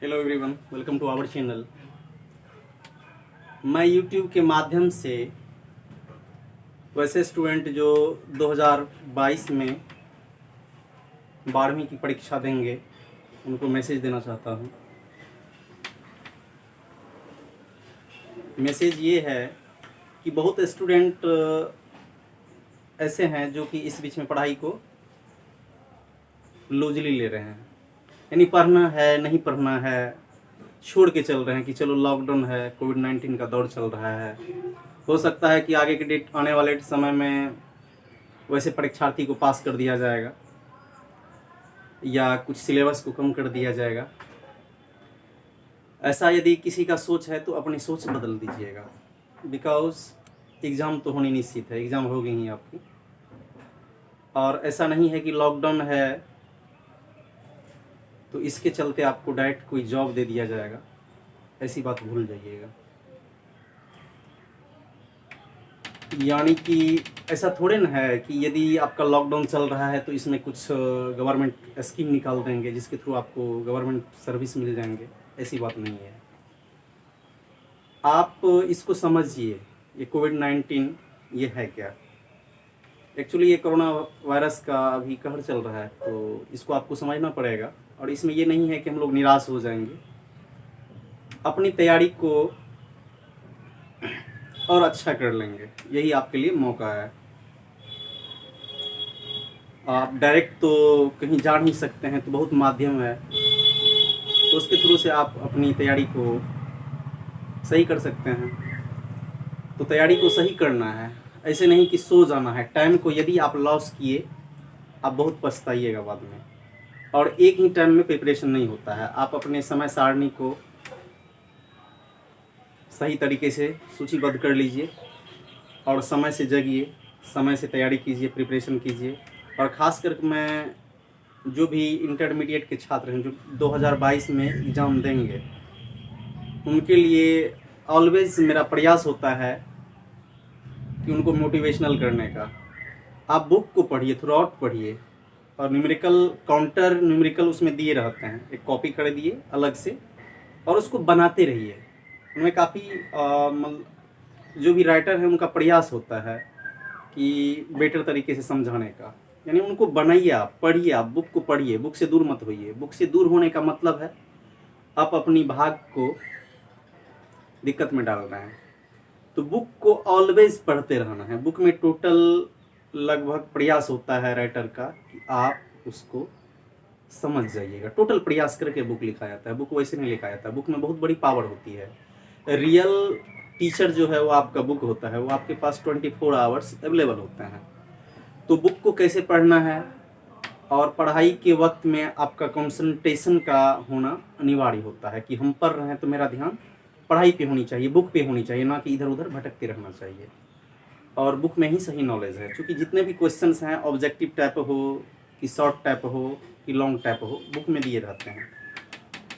Hello everyone, welcome to our channel. मैं YouTube के माध्यम से वैसे स्टूडेंट जो 2022 में 12वीं की परीक्षा देंगे उनको मैसेज देना चाहता हूँ। मैसेज ये है कि बहुत स्टूडेंट ऐसे हैं जो कि इस बीच में पढ़ाई को लूजली ले रहे हैं, यानी पढ़ना है नहीं पढ़ना है, छोड़ के चल रहे हैं कि चलो लॉकडाउन है, कोविड-19 का दौर चल रहा है, हो सकता है कि आगे के डेट आने वाले समय में वैसे परीक्षार्थी को पास कर दिया जाएगा या कुछ सिलेबस को कम कर दिया जाएगा। ऐसा यदि किसी का सोच है तो अपनी सोच बदल दीजिएगा, बिकॉज एग्ज़ाम तो होनी निश्चित है, एग्ज़ाम होगी ही आपकी। और ऐसा नहीं है कि लॉकडाउन है तो इसके चलते आपको डायरेक्ट कोई जॉब दे दिया जाएगा, ऐसी बात भूल जाइएगा। यानी कि ऐसा थोड़े ना है कि यदि आपका लॉकडाउन चल रहा है तो इसमें कुछ गवर्नमेंट स्कीम निकाल देंगे जिसके थ्रू आपको गवर्नमेंट सर्विस मिल जाएंगे, ऐसी बात नहीं है। आप इसको समझिए, ये कोविड-19 ये है क्या। एक्चुअली ये कोरोना वायरस का अभी कहर चल रहा है, तो इसको आपको समझना पड़ेगा। और इसमें ये नहीं है कि हम लोग निराश हो जाएंगे, अपनी तैयारी को और अच्छा कर लेंगे, यही आपके लिए मौका है। आप डायरेक्ट तो कहीं जा नहीं सकते हैं, तो बहुत माध्यम है, तो उसके थ्रू से आप अपनी तैयारी को सही कर सकते हैं। तो तैयारी को सही करना है, ऐसे नहीं कि सो जाना है। टाइम को यदि आप लॉस किए आप बहुत पछताइएगा बाद में। और एक ही टाइम में प्रिपरेशन नहीं होता है, आप अपने समय सारणी को सही तरीके से सूचीबद्ध कर लीजिए और समय से जगिए, समय से तैयारी कीजिए, प्रिपरेशन कीजिए। और ख़ास करके मैं जो भी इंटरमीडिएट के छात्र हैं जो 2022 में एग्ज़ाम देंगे, उनके लिए ऑलवेज़ मेरा प्रयास होता है कि उनको मोटिवेशनल करने का। आप बुक को पढ़िए, थ्रू आउट पढ़िए, और न्यूमेरिकल काउंटर न्यूमेरिकल उसमें दिए रहते हैं, एक कॉपी खरीदिए अलग से और उसको बनाते रहिए। उनमें काफ़ी जो भी राइटर है उनका प्रयास होता है कि बेटर तरीके से समझाने का, यानी उनको बनाइए, आप पढ़िए, आप बुक को पढ़िए, बुक से दूर मत होइए। बुक से दूर होने का मतलब है आप अपनी भाग को दिक्कत में डाल रहे हैं। तो बुक को ऑलवेज पढ़ते रहना है। बुक में टोटल लगभग प्रयास होता है राइटर का कि आप उसको समझ जाइएगा। टोटल प्रयास करके बुक लिखा जाता है, बुक वैसे नहीं लिखा जाता है। बुक में बहुत बड़ी पावर होती है। रियल टीचर जो है वो आपका बुक होता है, वो आपके पास 24 आवर्स अवेलेबल होते हैं। तो बुक को कैसे पढ़ना है, और पढ़ाई के वक्त में आपका कंसंट्रेशन का होना अनिवार्य होता है कि हम पढ़ रहे हैं तो मेरा ध्यान पढ़ाई पे होनी चाहिए, बुक पे होनी चाहिए, ना कि इधर उधर भटकते रहना चाहिए। और बुक में ही सही नॉलेज है, क्योंकि जितने भी क्वेश्चंस हैं ऑब्जेक्टिव टाइप हो कि शॉर्ट टाइप हो कि लॉन्ग टाइप हो, बुक में दिए रहते हैं।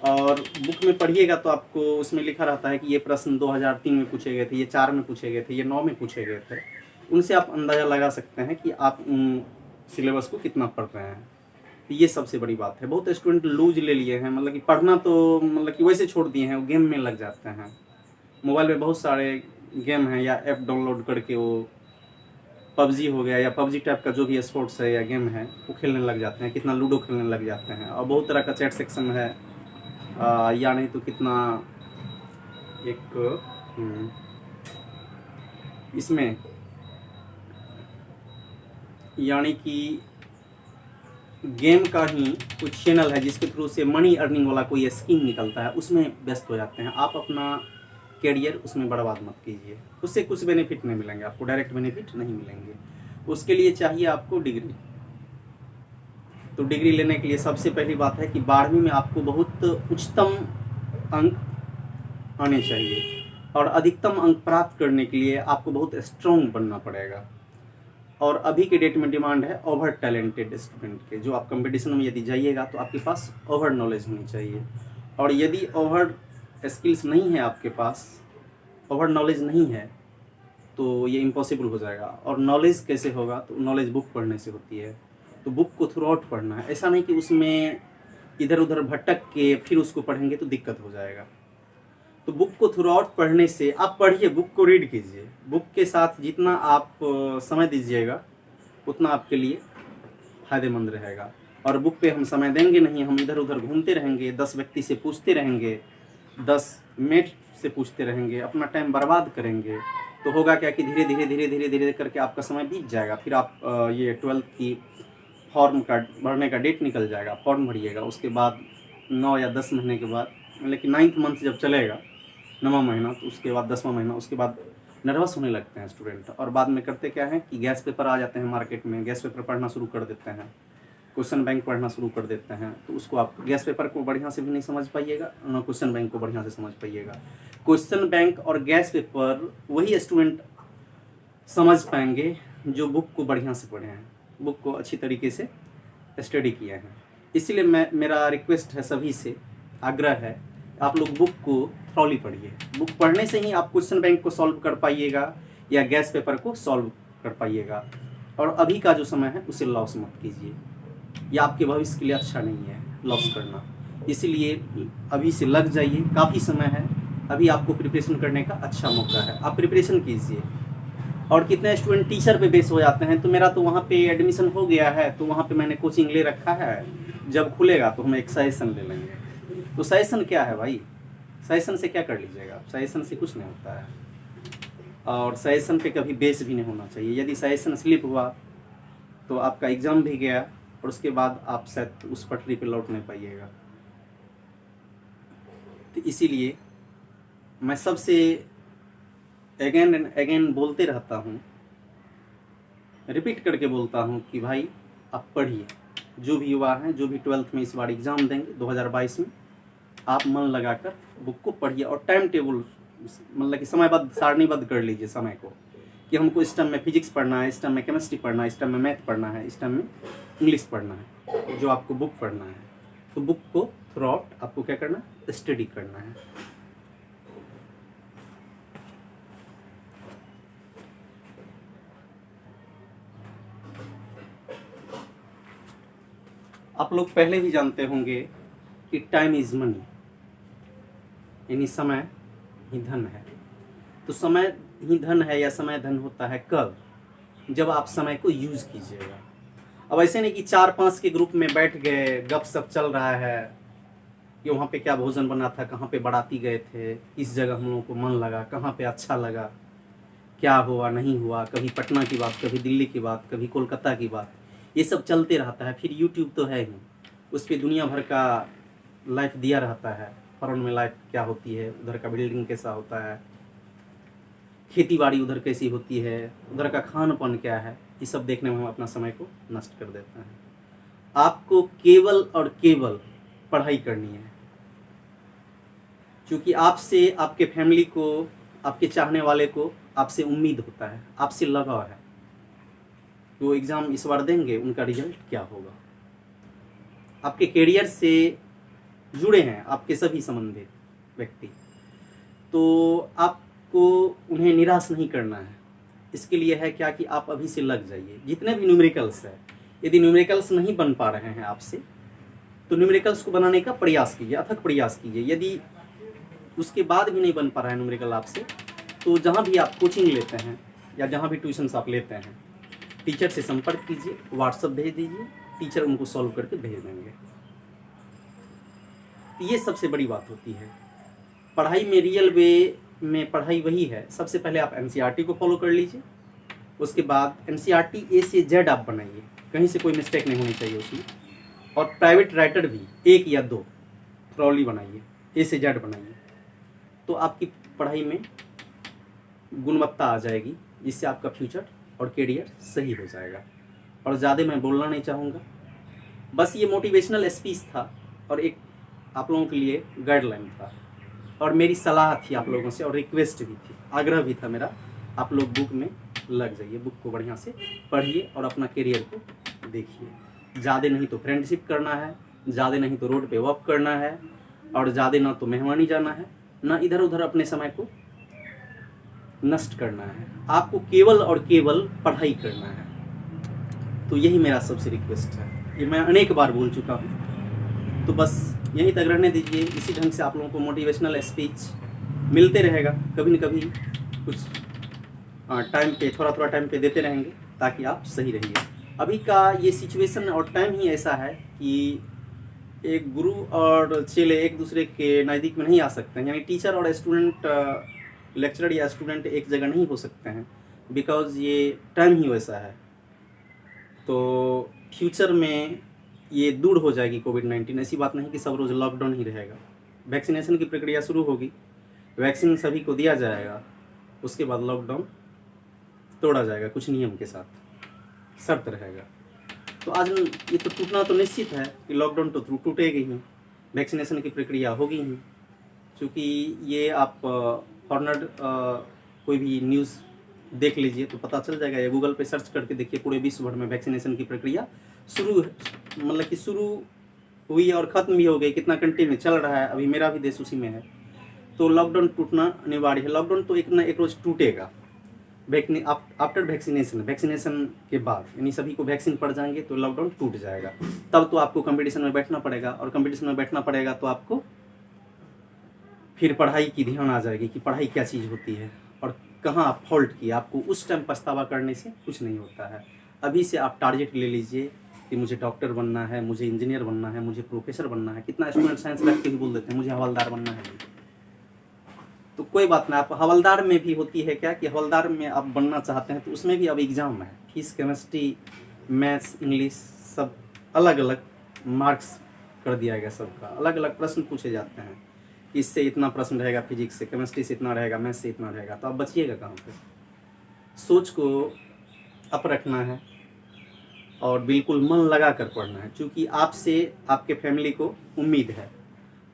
और बुक में पढ़िएगा तो आपको उसमें लिखा रहता है कि ये प्रश्न 2003 में पूछे गए थे, ये 4 में पूछे गए थे, ये 9 में पूछे गए थे। उनसे आप अंदाज़ा लगा सकते हैं कि आप उन सिलेबस को कितना पढ़ रहे हैं। तो ये सबसे बड़ी बात है। बहुत स्टूडेंट लूज ले लिए हैं, मतलब कि पढ़ना तो मतलब कि वैसे छोड़ दिए हैं, वो गेम में लग जाते हैं। मोबाइल में बहुत सारे गेम हैं या ऐप डाउनलोड करके वो पबजी हो गया या पबजी टाइप का जो भी स्पोर्ट्स है या गेम है वो खेलने लग जाते हैं, कितना लूडो खेलने लग जाते हैं। और बहुत तरह का चैट सेक्शन है, या नहीं तो कितना एक इसमें यानी कि गेम का ही कुछ चैनल है जिसके थ्रू से मनी अर्निंग वाला कोई स्कीम निकलता है, उसमें व्यस्त हो जाते हैं। आप अपना कैरियर उसमें बर्बाद मत कीजिए, उससे कुछ बेनिफिट नहीं मिलेंगे आपको, डायरेक्ट बेनिफिट नहीं मिलेंगे। उसके लिए चाहिए आपको डिग्री। तो डिग्री लेने के लिए सबसे पहली बात है कि 12वीं में आपको बहुत उच्चतम अंक आने चाहिए, और अधिकतम अंक प्राप्त करने के लिए आपको बहुत स्ट्रॉन्ग बनना पड़ेगा। और अभी के डेट में डिमांड है ओवर टैलेंटेड स्टूडेंट के, जो आप कंपटीशन में यदि जाइएगा तो आपके पास ओवर नॉलेज होनी चाहिए। और यदि ओवर स्किल्स नहीं है आपके पास, ओवर नॉलेज नहीं है, तो ये इम्पॉसिबल हो जाएगा। और नॉलेज कैसे होगा, तो नॉलेज बुक पढ़ने से होती है। तो बुक को थ्रू आउट पढ़ना है, ऐसा नहीं कि उसमें इधर उधर भटक के फिर उसको पढ़ेंगे तो दिक्कत हो जाएगा। तो बुक को थ्रू आउट पढ़ने से आप पढ़िए, बुक को रीड कीजिए। बुक के साथ जितना आप समय दीजिएगा उतना आपके लिए फ़ायदेमंद रहेगा। और बुक पे हम समय देंगे नहीं, हम इधर उधर घूमते रहेंगे, 10 व्यक्ति से पूछते रहेंगे, 10 मेट से पूछते रहेंगे, अपना टाइम बर्बाद करेंगे, तो होगा क्या कि धीरे धीरे धीरे धीरे धीरे करके आपका समय बीत जाएगा। फिर आप ये 12th की फॉर्म का भरने का डेट निकल जाएगा, फॉर्म भरिएगा, उसके बाद 9 या 10 महीने के बाद, मतलब कि 9th मंथ जब चलेगा, 9वां महीना, तो उसके बाद 10वां महीना, उसके बाद नर्वस होने लगते हैं स्टूडेंट। और बाद में करते क्या है कि गैस पेपर आ जाते हैं मार्केट में, गैस पेपर पढ़ना शुरू कर देते हैं, क्वेश्चन बैंक पढ़ना शुरू कर देते हैं। तो उसको आप गैस पेपर को बढ़िया से भी नहीं समझ पाइएगा, ना क्वेश्चन बैंक को बढ़िया से समझ पाइएगा। क्वेश्चन बैंक और गैस पेपर वही स्टूडेंट समझ पाएंगे जो बुक को बढ़िया से पढ़े हैं, बुक को अच्छी तरीके से स्टडी किए हैं। इसलिए मेरा रिक्वेस्ट है, सभी से आग्रह है, आप लोग बुक को थॉरली पढ़िए। बुक पढ़ने से ही आप क्वेश्चन बैंक को सॉल्व कर पाइएगा या गैस पेपर को सॉल्व कर पाइएगा। और अभी का जो समय है उसे लॉस मत कीजिए, यह आपके भविष्य के लिए अच्छा नहीं है लॉस करना। इसलिए अभी से लग जाइए, काफ़ी समय है, अभी आपको प्रिपरेशन करने का अच्छा मौका है, आप प्रिपरेशन कीजिए। और कितने स्टूडेंट टीचर पे बेस हो जाते हैं, तो मेरा तो वहाँ पे एडमिशन हो गया है, तो वहाँ पे मैंने कोचिंग ले रखा है, जब खुलेगा तो हम एक सजेशन ले लेंगे। तो सजेशन क्या है भाई, सजेशन से क्या कर लीजिएगा, सजेशन से कुछ नहीं होता है। और सजेशन पे कभी बेस भी नहीं होना चाहिए। यदि सजेशन स्लिप हुआ तो आपका एग्ज़ाम भी गया और उसके बाद आप शायद उस पटरी पे लौट नहीं पाइएगा। तो इसीलिए मैं सबसे अगेन एंड अगेन बोलते रहता हूँ, रिपीट करके बोलता हूँ कि भाई आप पढ़िए। जो भी युवा हैं, जो भी 12th में इस बार एग्ज़ाम देंगे 2022 में, आप मन लगाकर बुक को पढ़िए। और टाइम टेबल मतलब कि समयबद्ध, सारणीबद्ध कर लीजिए समय को, कि हमको इस टाइम में फिजिक्स पढ़ना है, इस टाइम में केमिस्ट्री पढ़ना है, इस टाइम में मैथ पढ़ना है, इस टाइम में इंग्लिश पढ़ना है, जो आपको बुक पढ़ना है। तो बुक को थ्रू आउट आपको क्या करना है, स्टडी करना है। आप लोग पहले भी जानते होंगे कि टाइम इज़ मनी, यानी समय ही धन है। तो समय ही धन है या समय धन होता है कब, जब आप समय को यूज़ कीजिएगा। अब ऐसे नहीं कि 4-5 के ग्रुप में बैठ गए, गपशप चल रहा है कि वहाँ पे क्या भोजन बना था, कहाँ पे बाराती गए थे, इस जगह हम लोगों को मन लगा, कहाँ पे अच्छा लगा, क्या हुआ नहीं हुआ, कभी पटना की बात, कभी दिल्ली की बात, कभी कोलकाता की बात, ये सब चलते रहता है। फिर यूट्यूब तो है ही, उस पर दुनिया भर का लाइफ दिया रहता है, फॉरेन में लाइफ क्या होती है, उधर का बिल्डिंग कैसा होता है, खेती बाड़ी उधर कैसी होती है, उधर का खान पान क्या है, ये सब देखने में हम अपना समय को नष्ट कर देते हैं। आपको केवल और केवल पढ़ाई करनी है, क्योंकि आपसे, आपके फैमिली को, आपके चाहने वाले को आपसे उम्मीद होता है, आपसे लगाव है कि वो एग्ज़ाम इस बार देंगे, उनका रिजल्ट क्या होगा। आपके कैरियर से जुड़े हैं आपके सभी संबंधित व्यक्ति, तो आपको उन्हें निराश नहीं करना है। इसके लिए है क्या कि आप अभी से लग जाइए। जितने भी न्यूमेरिकल्स है, यदि न्यूमेरिकल्स नहीं बन पा रहे हैं आपसे, तो न्यूमेरिकल्स को बनाने का प्रयास कीजिए, अथक प्रयास कीजिए। यदि उसके बाद भी नहीं बन पा रहा है न्यूमेरिकल आपसे, तो जहाँ भी आप कोचिंग लेते हैं या जहाँ भी ट्यूशन्स आप लेते हैं, टीचर से संपर्क कीजिए, व्हाट्सएप भेज दीजिए, टीचर उनको सॉल्व करके भेज देंगे। ये सबसे बड़ी बात होती है पढ़ाई में। रियल वे में पढ़ाई वही है, सबसे पहले आप एनसीईआरटी को फॉलो कर लीजिए, उसके बाद एनसीईआरटी ए से जेड आप बनाइए, कहीं से कोई मिस्टेक नहीं होनी चाहिए उसमें। और प्राइवेट राइटर भी 1 या 2 थॉरली बनाइए, ए से जेड बनाइए, तो आपकी पढ़ाई में गुणवत्ता आ जाएगी, जिससे आपका फ्यूचर और करियर सही हो जाएगा। और ज़्यादा मैं बोलना नहीं चाहूँगा, बस ये मोटिवेशनल स्पीच था और एक आप लोगों के लिए गाइडलाइन था, और मेरी सलाह थी आप लोगों से, और रिक्वेस्ट भी थी, आग्रह भी था मेरा, आप लोग बुक में लग जाइए, बुक को बढ़िया से पढ़िए और अपना करियर को देखिए। ज़्यादा नहीं तो फ्रेंडशिप करना है, ज़्यादा नहीं तो रोड पे वॉक करना है, और ज़्यादा ना तो मेहमानी जाना है, ना इधर उधर अपने समय को नष्ट करना है। आपको केवल और केवल पढ़ाई करना है। तो यही मेरा सबसे रिक्वेस्ट है, ये मैं अनेक बार बोल चुका हूँ, तो बस यहीं तक रहने दीजिए। इसी ढंग से आप लोगों को मोटिवेशनल स्पीच मिलते रहेगा, कभी न कभी कुछ टाइम पे, थोड़ा थोड़ा टाइम पे देते रहेंगे ताकि आप सही रहिए। अभी का ये सिचुएशन और टाइम ही ऐसा है कि एक गुरु और चेले एक दूसरे के नज़दीक में नहीं आ सकते हैं, यानी टीचर और स्टूडेंट, लेक्चरर या स्टूडेंट एक जगह नहीं हो सकते हैं, बिकॉज़ ये टाइम ही वैसा है। तो फ्यूचर में ये दूर हो जाएगी कोविड-19। ऐसी बात नहीं कि सब रोज़ लॉकडाउन ही रहेगा। वैक्सीनेशन की प्रक्रिया शुरू होगी, वैक्सीन सभी को दिया जाएगा, उसके बाद लॉकडाउन तोड़ा जाएगा कुछ नियम के साथ, शर्त रहेगा। तो आज ये तो टूटना तो निश्चित है कि लॉकडाउन तो टूटेगी ही, वैक्सीनेशन की प्रक्रिया होगी ही, क्योंकि ये आप फॉरनर कोई भी न्यूज़ देख लीजिए तो पता चल जाएगा, या गूगल पे सर्च करके देखिए, पूरे विश्व भर में वैक्सीनेशन की प्रक्रिया शुरू, मतलब कि शुरू हुई और ख़त्म भी हो गई, कितना कंट्री में चल रहा है, अभी मेरा भी देश उसी में है। तो लॉकडाउन टूटना अनिवार्य है। लॉकडाउन तो एक ना एक रोज़ टूटेगा आफ्टर वैक्सीनेशन के बाद, यानी सभी को वैक्सीन पड़ जाएंगे तो लॉकडाउन टूट जाएगा। तब तो आपको कंपटीशन में बैठना पड़ेगा, और कंपटीशन में बैठना पड़ेगा तो आपको फिर पढ़ाई की ध्यान आ जाएगी कि पढ़ाई क्या चीज़ होती है और कहाँ आप फॉल्ट किया। आपको उस टाइम पछतावा करने से कुछ नहीं होता है। अभी से आप टारगेट ले लीजिए कि मुझे डॉक्टर बनना है, मुझे इंजीनियर बनना है, मुझे प्रोफेसर बनना है। कितना स्टूडेंट साइंस रख के भी बोल देते हैं मुझे हवलदार बनना है। तो कोई बात नहीं, आप हवलदार में भी होती है क्या कि हवलदार में आप बनना चाहते हैं तो उसमें भी अब एग्ज़ाम है, फिजिक्स, केमिस्ट्री, मैथ्स, इंग्लिश सब अलग अलग मार्क्स कर दिया गया। सबका अलग अलग प्रश्न पूछे जाते हैं, इससे इतना प्रश्न रहेगा, फिजिक्स से, केमिस्ट्री से इतना रहेगा, मैथ्स से इतना रहेगा। तो आप बचिएगा कहाँ पे? सोच को अप रखना है और बिल्कुल मन लगा कर पढ़ना है, क्योंकि आपसे आपके फैमिली को उम्मीद है।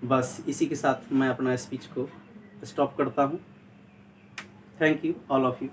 बस इसी के साथ मैं अपना स्पीच को स्टॉप करता हूँ। Thank you all of you.